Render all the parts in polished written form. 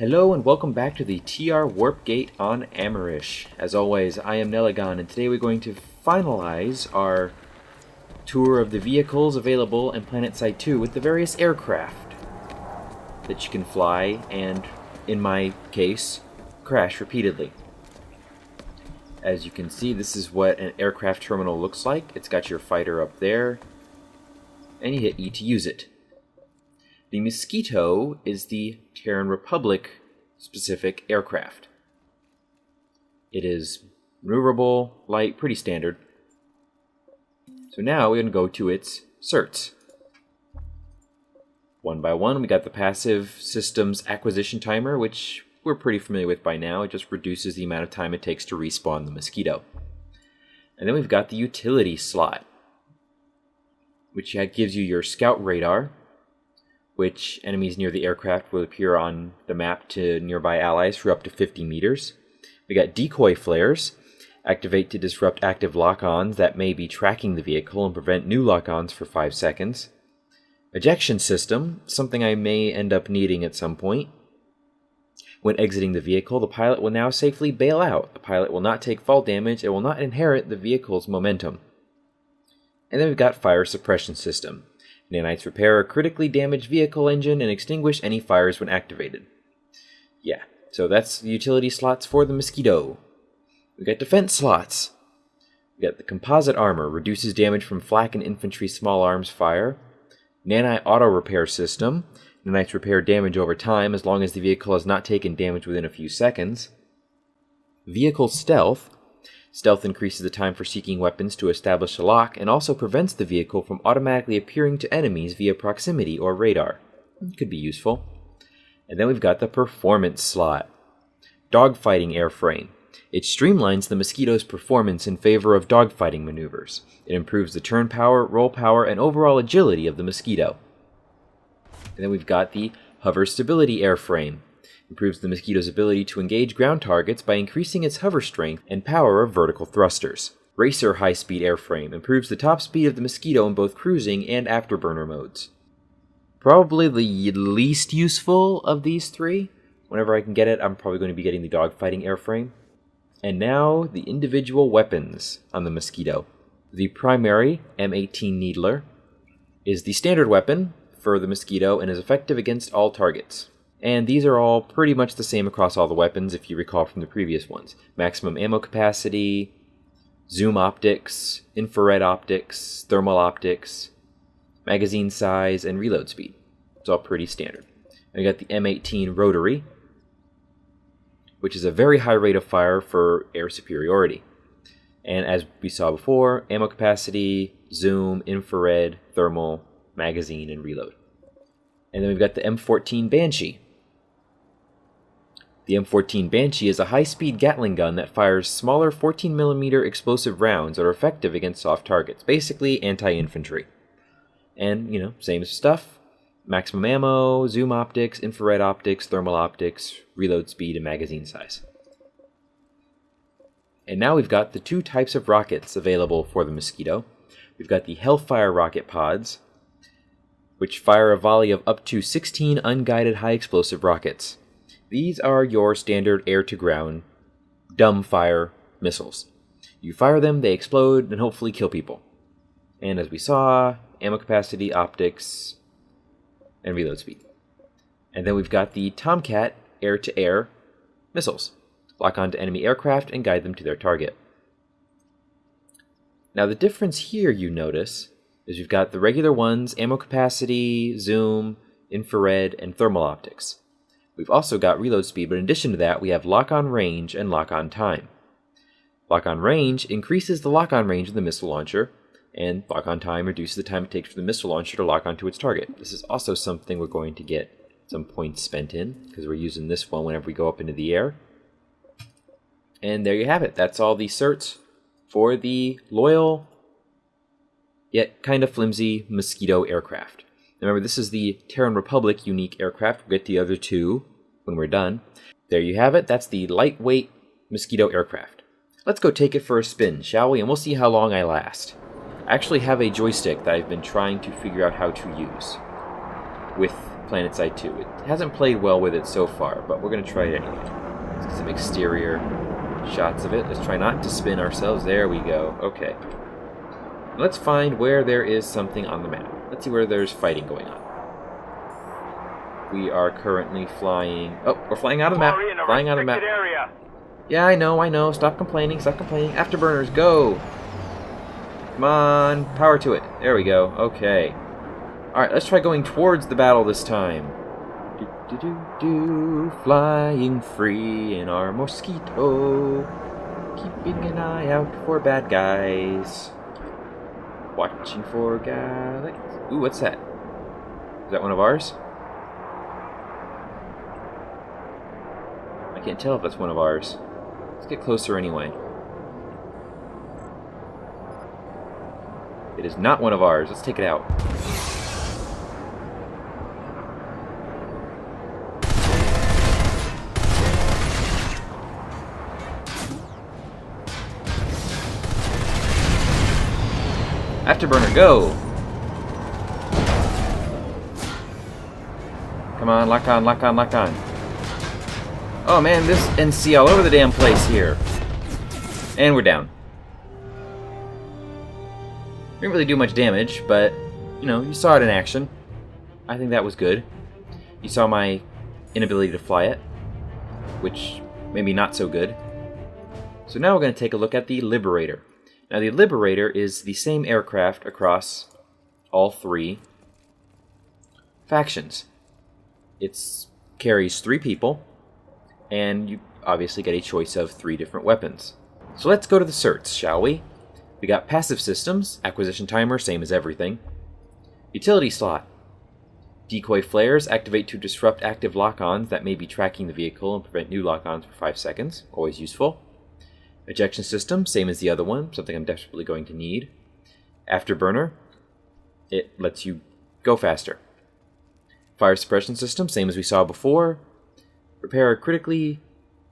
Hello and welcome back to the TR Warp Gate on Amerish. As always, I am NEligahn, and today we're going to finalize our tour of the vehicles available in Planetside 2 with the various aircraft that you can fly and, in my case, crash repeatedly. As you can see, this is what an aircraft terminal looks like. It's got your fighter up there, and you hit E to use it. The Mosquito is the Terran Republic specific aircraft. It is maneuverable, light, pretty standard. So now we're going to go to its certs. One by one, we got the passive systems acquisition timer, which we're pretty familiar with by now. It just reduces the amount of time it takes to respawn the Mosquito. And then we've got the utility slot, which gives you your scout radar, which enemies near the aircraft will appear on the map to nearby allies for up to 50 meters. We got decoy flares, activate to disrupt active lock-ons that may be tracking the vehicle and prevent new lock-ons for 5 seconds. Ejection system, something I may end up needing at some point. When exiting the vehicle, the pilot will now safely bail out. The pilot will not take fall damage and will not inherit the vehicle's momentum. And then we've got fire suppression system. Nanites repair a critically damaged vehicle engine and extinguish any fires when activated. Yeah, so that's the utility slots for the Mosquito. We got defense slots. We got the composite armor, reduces damage from flak and infantry small arms fire. Nanite auto repair system. Nanites repair damage over time as long as the vehicle has not taken damage within a few seconds. Vehicle stealth. Stealth increases the time for seeking weapons to establish a lock and also prevents the vehicle from automatically appearing to enemies via proximity or radar. Could be useful. And then we've got the performance slot. Dogfighting airframe. It streamlines the Mosquito's performance in favor of dogfighting maneuvers. It improves the turn power, roll power, and overall agility of the Mosquito. And then we've got the hover stability airframe. Improves the Mosquito's ability to engage ground targets by increasing its hover strength and power of vertical thrusters. Racer high-speed airframe improves the top speed of the Mosquito in both cruising and afterburner modes. Probably the least useful of these three. Whenever I can get it, I'm probably going to be getting the dogfighting airframe. And now, the individual weapons on the Mosquito. The primary M18 Needler is the standard weapon for the Mosquito and is effective against all targets. And these are all pretty much the same across all the weapons, if you recall from the previous ones. Maximum ammo capacity, zoom optics, infrared optics, thermal optics, magazine size, and reload speed. It's all pretty standard. And we got the M18 Rotary, which is a very high rate of fire for air superiority. And as we saw before, ammo capacity, zoom, infrared, thermal, magazine, and reload. And then we've got the M14 Banshee. The M14 Banshee is a high-speed Gatling gun that fires smaller 14mm explosive rounds that are effective against soft targets, basically anti-infantry. And, same stuff. Maximum ammo, zoom optics, infrared optics, thermal optics, reload speed, and magazine size. And now we've got the two types of rockets available for the Mosquito. We've got the Hellfire rocket pods, which fire a volley of up to 16 unguided high-explosive rockets. These are your standard air-to-ground, dumbfire missiles. You fire them, they explode, and hopefully kill people. And as we saw, ammo capacity, optics, and reload speed. And then we've got the Tomcat air-to-air missiles. Lock onto enemy aircraft and guide them to their target. Now the difference here, you notice, is we've got the regular ones, ammo capacity, zoom, infrared, and thermal optics. We've also got reload speed, but in addition to that, we have lock-on range and lock-on time. Lock-on range increases the lock-on range of the missile launcher, and lock-on time reduces the time it takes for the missile launcher to lock onto its target. This is also something we're going to get some points spent in, because we're using this one whenever we go up into the air. And there you have it. That's all the certs for the loyal, yet kind of flimsy Mosquito aircraft. Remember, this is the Terran Republic unique aircraft. We'll get the other two when we're done. There you have it. That's the lightweight Mosquito aircraft. Let's go take it for a spin, shall we? And we'll see how long I last. I actually have a joystick that I've been trying to figure out how to use with Planetside 2. It hasn't played well with it so far, but we're going to try it anyway. Let's get some exterior shots of it. Let's try not to spin ourselves. There we go. Okay. Let's find where there is something on the map. Let's see where there's fighting going on. We are currently flying... Oh, we're flying out of the map. Flying out of the map. Area. Yeah, I know. Stop complaining. Afterburners, go! Come on, power to it. There we go. Okay. Alright, let's try going towards the battle this time. Flying free in our Mosquito. Keeping an eye out for bad guys. Watching for guys. Ooh, what's that? Is that one of ours? I can't tell if that's one of ours. Let's get closer anyway. It is not one of ours. Let's take it out. Afterburner, go! Come on, lock on. Oh man, this NC all over the damn place here. And we're down. Didn't really do much damage, but, you know, you saw it in action. I think that was good. You saw my inability to fly it, which maybe not so good. So now we're going to take a look at the Liberator. Now the Liberator is the same aircraft across all three factions. It carries 3 people, and you obviously get a choice of 3 different weapons. So let's go to the certs, shall we? We got passive systems, acquisition timer, same as everything. Utility slot. Decoy flares activate to disrupt active lock-ons that may be tracking the vehicle and prevent new lock-ons for 5 seconds, always useful. Ejection system, same as the other one, something I'm desperately going to need. Afterburner, it lets you go faster. Fire suppression system, same as we saw before. Repair critically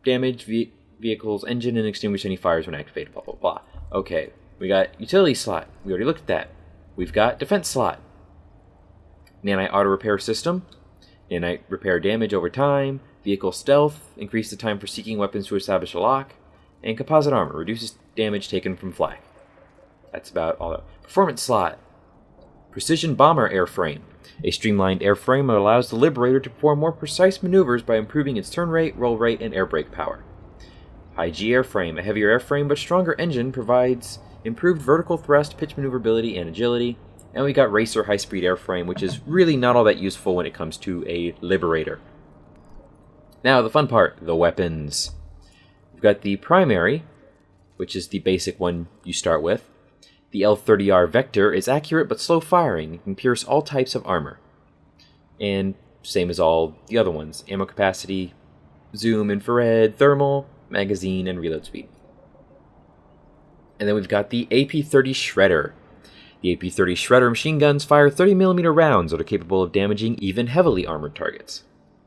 damaged vehicle's engine and extinguish any fires when activated, blah, blah, blah. Okay, we got utility slot. We already looked at that. We've got defense slot. Nanite auto repair system. Nanite repair damage over time. Vehicle stealth. Increase the time for seeking weapons to establish a lock. And composite armor. Reduces damage taken from flak. That's about all that. Performance slot. Precision bomber airframe. A streamlined airframe that allows the Liberator to perform more precise maneuvers by improving its turn rate, roll rate, and air brake power. High G airframe. A heavier airframe but stronger engine provides improved vertical thrust, pitch maneuverability, and agility. And we got Racer high-speed airframe, which is really not all that useful when it comes to a Liberator. Now, the fun part, the weapons. We've got the primary, which is the basic one you start with. The L30R Vector is accurate but slow firing and can pierce all types of armor. And same as all the other ones. Ammo capacity, zoom, infrared, thermal, magazine, and reload speed. And then we've got the AP-30 Shredder. The AP-30 Shredder machine guns fire 30mm rounds that are capable of damaging even heavily armored targets.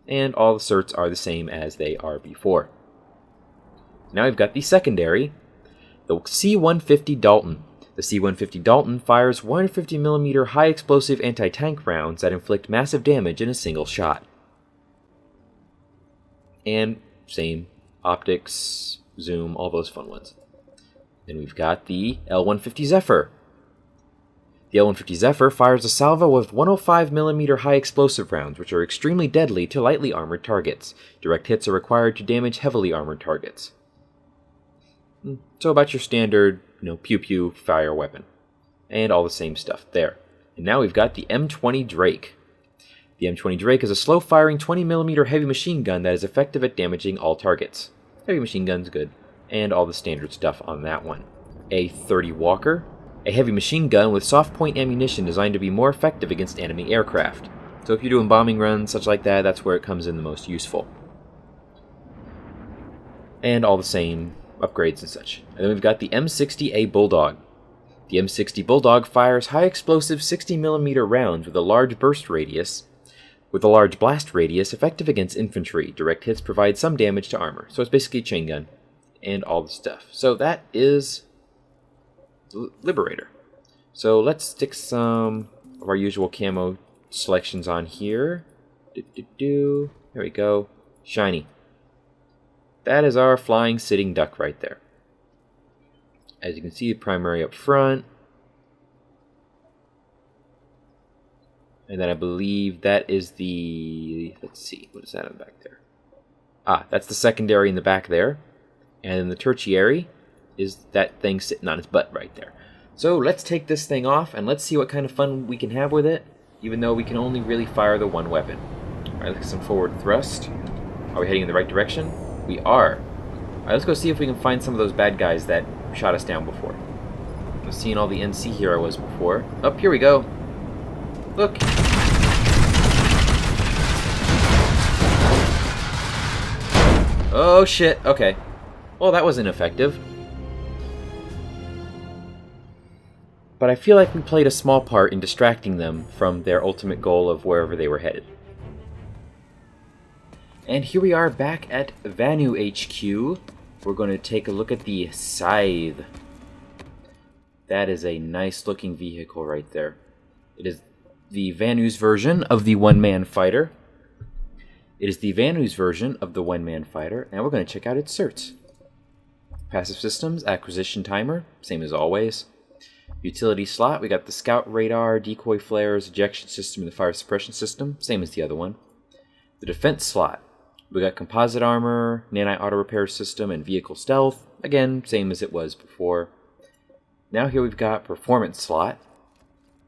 And all the certs are the same as they are before. Now we've got the secondary, the C-150 Dalton. The C-150 Dalton fires 150mm high-explosive anti-tank rounds that inflict massive damage in a single shot. And same optics, zoom, all those fun ones. Then we've got the L-150 Zephyr. The L-150 Zephyr fires a salvo of 105mm high-explosive rounds, which are extremely deadly to lightly armored targets. Direct hits are required to damage heavily armored targets. So about your standard, pew-pew fire weapon. And all the same stuff there. And now we've got the M20 Drake. The M20 Drake is a slow-firing 20mm heavy machine gun that is effective at damaging all targets. Heavy machine gun's good. And all the standard stuff on that one. A 30 Walker. A heavy machine gun with soft-point ammunition designed to be more effective against enemy aircraft. So if you're doing bombing runs, such like that, that's where it comes in the most useful. And all the same upgrades and such. And then we've got the M60A Bulldog. The M60 Bulldog fires high-explosive 60mm rounds with a large blast radius, effective against infantry. Direct hits provide some damage to armor. So it's basically a chain gun and all the stuff. So that is Liberator. So let's stick some of our usual camo selections on here. There we go. Shiny. That is our flying sitting duck right there. As you can see, the primary up front. And then I believe that is the... Let's see, what is that in the back there? Ah, that's the secondary in the back there. And then the tertiary is that thing sitting on its butt right there. So let's take this thing off and let's see what kind of fun we can have with it, even though we can only really fire the one weapon. Alright, let's get some forward thrust. Are we heading in the right direction? We are. Alright, let's go see if we can find some of those bad guys that shot us down before. I've seen all the NC heroes before. Oh, here we go. Look. Oh shit, okay. Well, that was ineffective. But I feel like we played a small part in distracting them from their ultimate goal of wherever they were headed. And here we are back at Vanu HQ. We're going to take a look at the Scythe. That is a nice looking vehicle right there. It is the Vanu's version of the one-man fighter. It is the Vanu's version of the one-man fighter, and we're going to check out its certs. Passive systems, acquisition timer, same as always. Utility slot, we got the scout radar, decoy flares, ejection system, and the fire suppression system, same as the other one. The defense slot, we got composite armor, nanite auto repair system, and vehicle stealth, again, same as it was before. Now here we've got performance slot,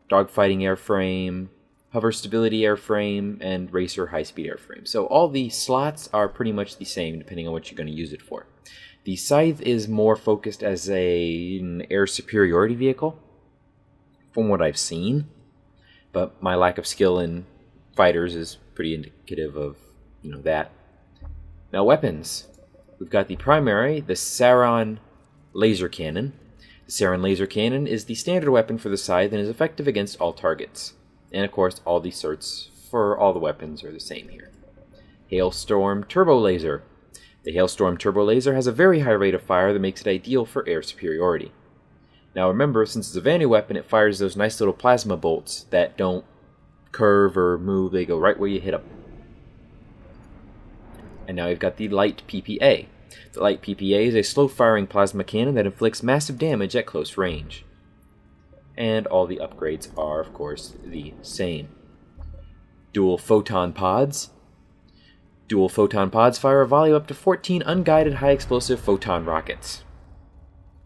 dogfighting airframe, hover stability airframe, and racer high-speed airframe. So all the slots are pretty much the same depending on what you're going to use it for. The Scythe is more focused as an air superiority vehicle, from what I've seen. But my lack of skill in fighters is pretty indicative of, that. Now weapons. We've got the primary, the Saron laser cannon. The Saron laser cannon is the standard weapon for the Scythe and is effective against all targets. And of course, all the certs for all the weapons are the same here. Hailstorm turbo laser. The Hailstorm turbo laser has a very high rate of fire that makes it ideal for air superiority. Now remember, since it's a Vanu weapon, it fires those nice little plasma bolts that don't curve or move, they go right where you hit them. And now we've got the Light PPA. The Light PPA is a slow-firing plasma cannon that inflicts massive damage at close range. And all the upgrades are, of course, the same. Dual photon pods. Dual photon pods fire a volley of up to 14 unguided high-explosive photon rockets.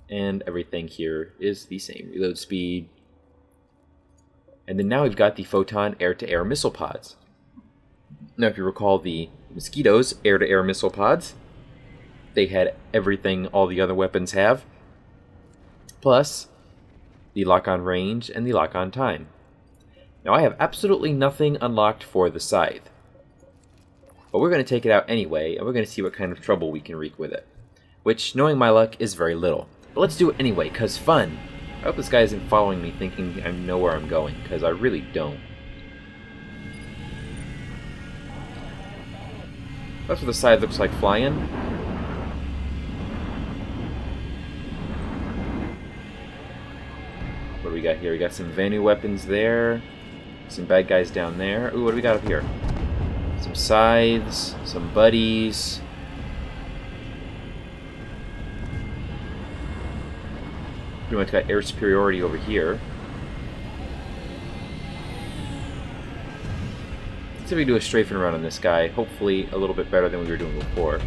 And everything here is the same. Reload speed. And then now we've got the photon air-to-air missile pods. Now if you recall the Mosquito's air-to-air missile pods, they had everything all the other weapons have. Plus the lock-on range and the lock-on time. Now I have absolutely nothing unlocked for the Scythe. But we're going to take it out anyway, and we're going to see what kind of trouble we can wreak with it. Which, knowing my luck, is very little. But let's do it anyway, cause fun! I hope this guy isn't following me thinking I know where I'm going, cause I really don't. That's what the Scythe looks like flying. What do we got here? We got some Vanu weapons there. Some bad guys down there. Ooh, what do we got up here? Some scythes, some buddies. Pretty much got air superiority over here. Let's see if we can do a strafing run on this guy. Hopefully a little bit better than we were doing before.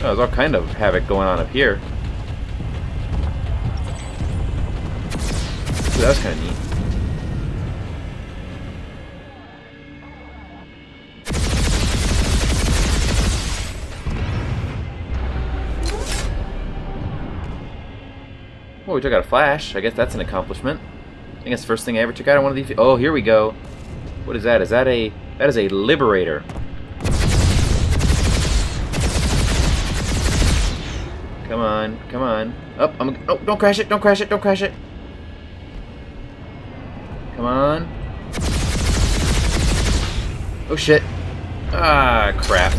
Oh, there's all kind of havoc going on up here. So that's kind of neat. Oh, we took out a flash. I guess that's an accomplishment. I think it's the first thing I ever took out on one of these. Oh, here we go. What is that? That is a Liberator. Come on, come on. Up, oh, don't crash it, don't crash it, don't crash it. Come on. Oh shit. Ah, crap.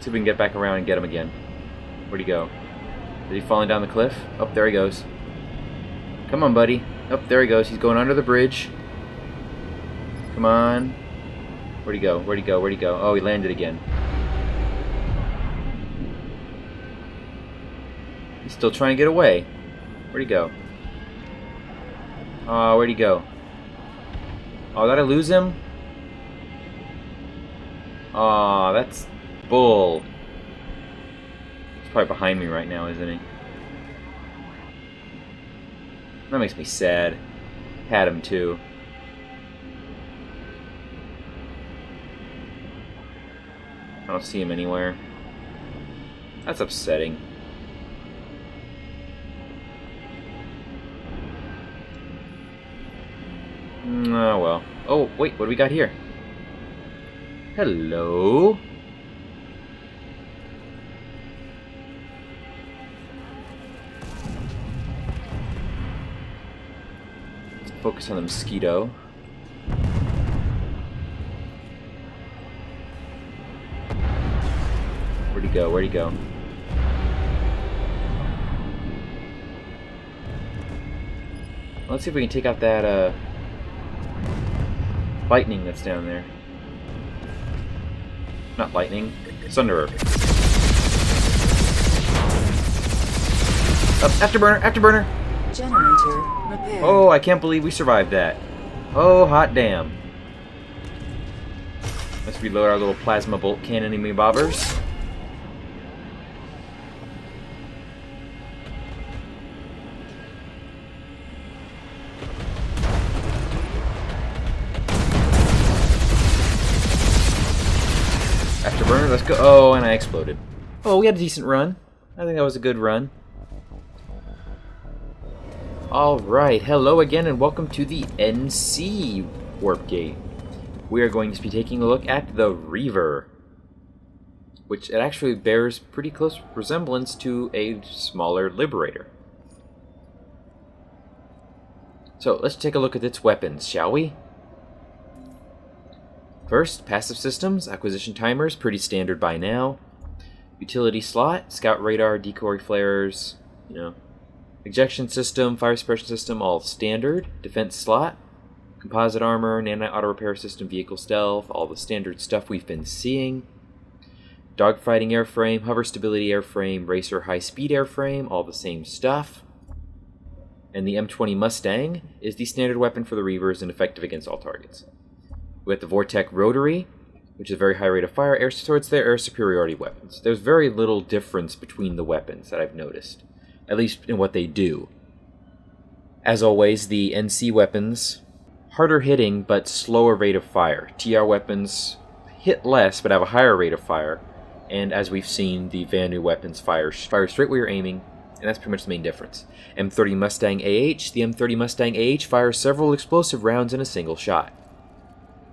See if we can get back around and get him again. Where'd he go? Is he falling down the cliff? Oh, there he goes. Come on, buddy. Oh, there he goes. He's going under the bridge. Come on. Where'd he go? Where'd he go? Where'd he go? Oh, he landed again. He's still trying to get away. Where'd he go? Oh, where'd he go? Oh, did I lose him? Oh, that's bull. He's probably behind me right now, isn't he? That makes me sad. Had him too. I don't see him anywhere. That's upsetting. Oh well. Oh, wait, what do we got here? Hello? Let's focus on the Mosquito. Where'd he go? Where'd he go? Let's see if we can take out that, lightning that's down there. Not lightning. Thunderer. Up, afterburner! Afterburner! Generator repaired. Oh, I can't believe we survived that. Oh, hot damn. Let's reload our little plasma bolt cannon bobbers. Afterburner, let's go. Oh, and I exploded. Oh, we had a decent run. I think that was a good run. Alright, hello again and welcome to the NC Warp Gate. We are going to be taking a look at the Reaver, which it actually bears pretty close resemblance to a smaller Liberator. So let's take a look at its weapons, shall we? First, passive systems, acquisition timers, pretty standard by now. Utility slot, scout radar, decoy flares, you know. Ejection system, fire suppression system, all standard. Defense slot, composite armor, nanite auto repair system, vehicle stealth, all the standard stuff we've been seeing. Dogfighting airframe, hover stability airframe, racer high speed airframe, all the same stuff. And the M20 Mustang is the standard weapon for the Reavers and effective against all targets. We have the Vortec Rotary, which is a very high rate of fire, so it's their air superiority weapons. There's very little difference between the weapons that I've noticed, at least in what they do. As always, the NC weapons, harder hitting but slower rate of fire. TR weapons hit less but have a higher rate of fire, and as we've seen, the Vanu weapons fire straight where you're aiming, and that's pretty much the main difference. M30 Mustang AH, the M30 Mustang AH fires several explosive rounds in a single shot.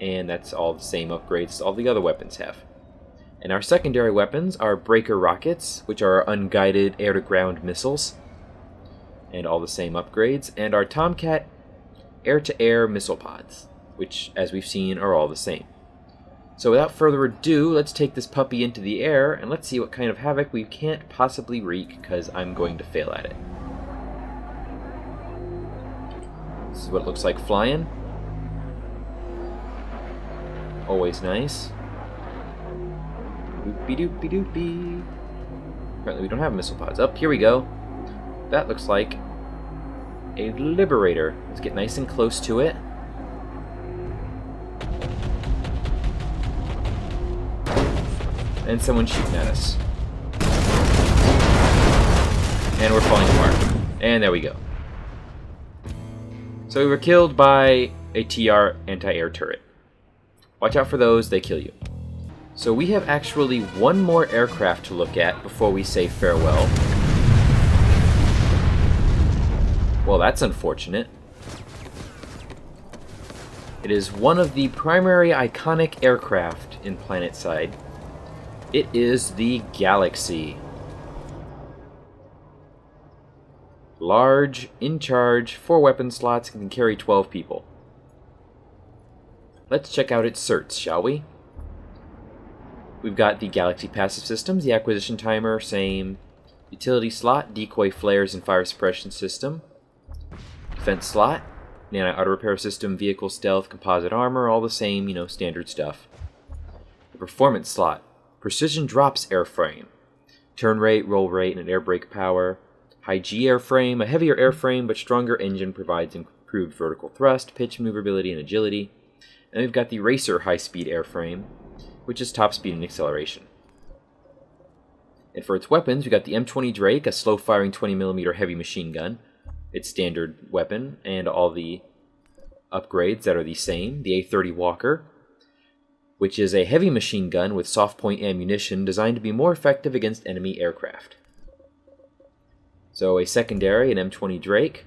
And that's all the same upgrades all the other weapons have. And our secondary weapons are breaker rockets, which are unguided air-to-ground missiles, and all the same upgrades, and our Tomcat air-to-air missile pods, which, as we've seen, are all the same. So without further ado, let's take this puppy into the air, and let's see what kind of havoc we can't possibly wreak, because I'm going to fail at it. This is what it looks like flying. Always nice. Doopy doopy doopy. Apparently we don't have missile pods. Up, here we go. That looks like a Liberator. Let's get nice and close to it. And someone's shooting at us. And we're falling apart. And there we go. So we were killed by a TR anti-air turret. Watch out for those, they kill you. So we have actually one more aircraft to look at before we say farewell. Well, that's unfortunate. It is one of the primary iconic aircraft in Planetside. It is the Galaxy. Large, in charge, 4 weapon slots, can carry 12 people. Let's check out its certs, shall we? We've got the Galaxy passive systems, the acquisition timer, same. Utility slot, decoy flares and fire suppression system. Defense slot, auto repair system, vehicle stealth, composite armor, all the same, standard stuff. The performance slot, precision drops airframe. Turn rate, roll rate, and air brake power. High G airframe, a heavier airframe but stronger engine provides improved vertical thrust, pitch maneuverability, and agility. And we've got the Racer high-speed airframe, which is top speed and acceleration. And for its weapons, we got the M20 Drake, a slow-firing 20mm heavy machine gun, its standard weapon, and all the upgrades that are the same. The A30 Walker, which is a heavy machine gun with soft-point ammunition designed to be more effective against enemy aircraft. So a secondary, an M20 Drake,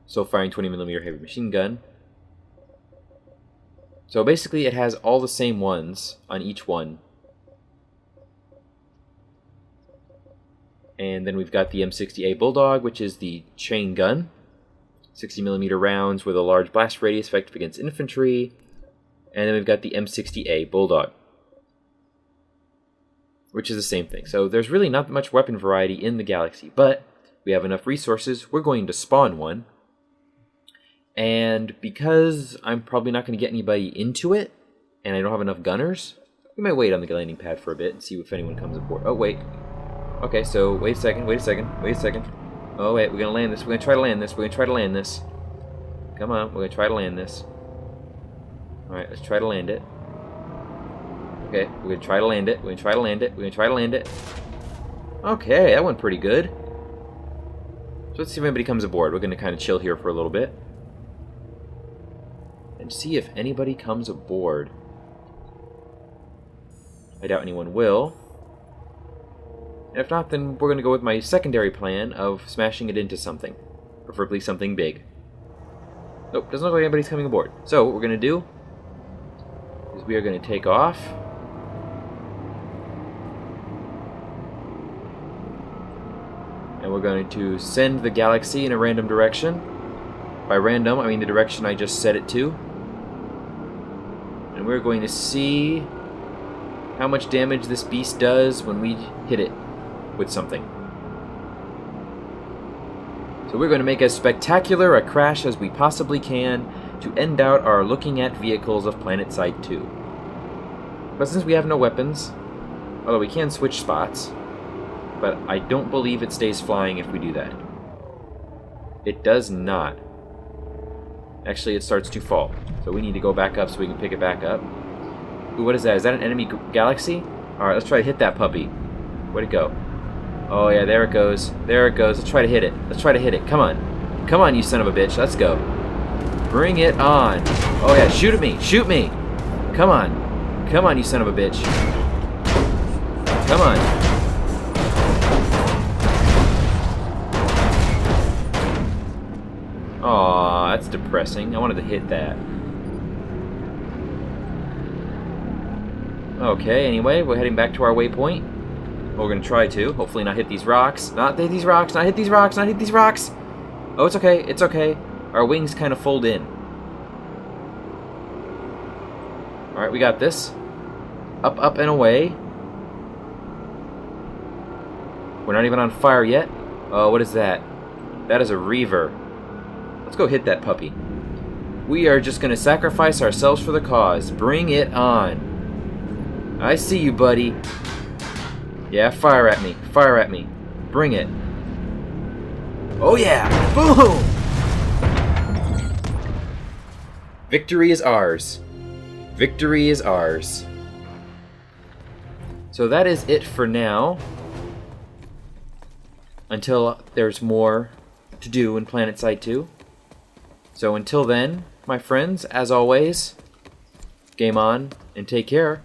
slow-firing 20mm heavy machine gun. So basically it has all the same ones on each one. And then we've got the M60A Bulldog, which is the chain gun. 60mm rounds with a large blast radius effective against infantry. And then we've got the M60A Bulldog, which is the same thing. So there's really not much weapon variety in the Galaxy, but we have enough resources. We're going to spawn one. And because I'm probably not going to get anybody into it, and I don't have enough gunners, we might wait on the landing pad for a bit and see if anyone comes aboard. Oh, wait. Okay, so wait a second. Oh, wait, we're going to land this. We're going to try to land this. Come on, we're going to try to land this. Alright, let's try to land it. Okay, we're going to try to land it. Okay, that went pretty good. So let's see if anybody comes aboard. We're going to kind of chill here for a little bit. And see if anybody comes aboard. I doubt anyone will. And if not, then we're going to go with my secondary plan of smashing it into something. Preferably something big. Nope, doesn't look like anybody's coming aboard. So what we're going to do is we are going to take off. And we're going to send the Galaxy in a random direction. By random, I mean the direction I just set it to. And we're going to see how much damage this beast does when we hit it with something. So we're going to make as spectacular a crash as we possibly can to end out our looking at vehicles of Planetside 2. But since we have no weapons, although we can switch spots, but I don't believe it stays flying if we do that. It does not. Actually, it starts to fall. So we need to go back up so we can pick it back up. Ooh, what is that? Is that an enemy Galaxy? Alright, let's try to hit that puppy. Where'd it go? Oh yeah, there it goes. Let's try to hit it. Come on. Come on, you son of a bitch. Let's go. Bring it on. Oh yeah, shoot at me. Shoot me. Come on. Come on, you son of a bitch. Come on. Aw, that's depressing. I wanted to hit that. Okay, anyway, we're heading back to our waypoint. Well, we're going to try to. Hopefully not hit these rocks. Not hit these rocks. Oh, it's okay. It's okay. Our wings kind of fold in. Alright, we got this. Up, up, and away. We're not even on fire yet. Oh, what is that? That is a Reaver. Let's go hit that puppy. We are just going to sacrifice ourselves for the cause. Bring it on. I see you, buddy. Yeah, fire at me. Fire at me. Bring it. Oh yeah! Boom! Victory is ours. Victory is ours. So that is it for now. Until there's more to do in Planetside 2. So until then, my friends, as always, game on and take care.